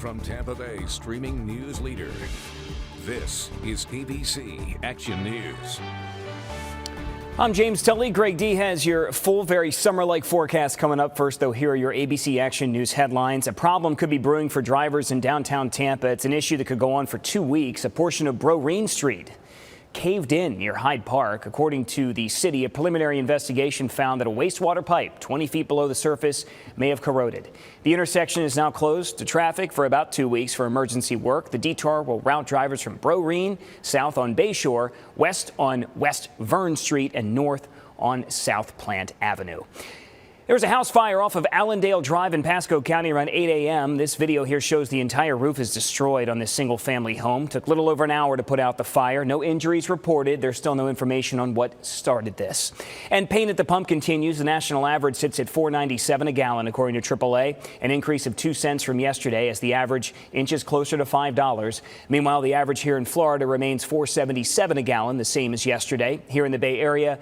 from Tampa Bay streaming news leader. This is ABC Action News. I'm James Tully. Greg D has your full, very summer-like forecast coming up. First, though, here are your ABC Action News headlines. A problem could be brewing for drivers in downtown Tampa. It's an issue that could go on for 2 weeks. A portion of Breaux Street caved in near Hyde Park. According to the city, a preliminary investigation found that a wastewater pipe 20 feet below the surface may have corroded. The intersection is now closed to traffic for about 2 weeks for emergency work. The detour will route drivers from Breaux, south on Bayshore, west on West Vern Street, and north on South Plant Avenue. There was a house fire off of Allendale Drive in Pasco County around 8 a.m. This video here shows the entire roof is destroyed on this single-family home. Took a little over an hour to put out the fire. No injuries reported. There's still no information on what started this. And pain at the pump continues. The national average sits at $4.97 a gallon, according to AAA, an increase of 2 cents from yesterday as the average inches closer to $5. Meanwhile, the average here in Florida remains $4.77 a gallon, the same as yesterday. Here in the Bay Area,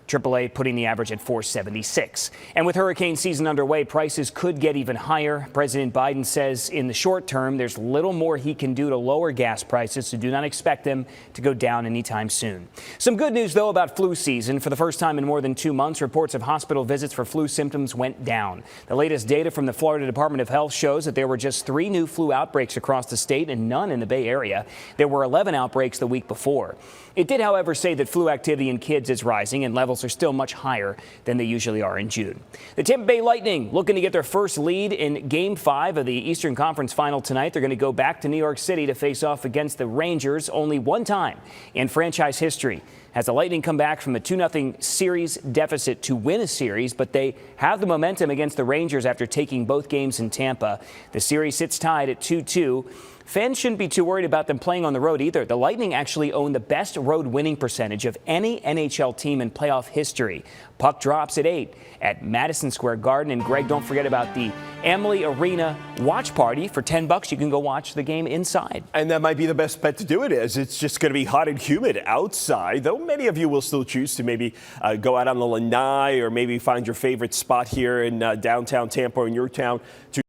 AAA putting the average at $4.76. And with hurricane season underway, prices could get even higher. President Biden says in the short term, there's little more he can do to lower gas prices, so do not expect them to go down anytime soon. Some good news, though, about flu season. For the first time in more than 2 months, reports of hospital visits for flu symptoms went down. The latest data from the Florida Department of Health shows that there were just 3 new flu outbreaks across the state and none in the Bay Area. There were 11 outbreaks the week before. It did, however, say that flu activity in kids is rising and levels are still much higher than they usually are in June. The Tampa Bay Lightning looking to get their first lead in Game 5 of the Eastern Conference Final tonight. They're going to go back to New York City to face off against the Rangers. Only one time in franchise history has the Lightning come back from a 2-0 series deficit to win a series, but they have the momentum against the Rangers after taking both games in Tampa. The series sits tied at 2-2. Fans shouldn't be too worried about them playing on the road either. The Lightning actually own the best road winning percentage of any NHL team in playoff history. Puck drops at 8 at Madison Square Garden. And Greg, don't forget about the Amalie Arena watch party. For $10, you can go watch the game inside. And that might be the best bet to do it, as it's just going to be hot and humid outside, though many of you will still choose to maybe go out on the lanai or maybe find your favorite spot here in downtown Tampa or in your town to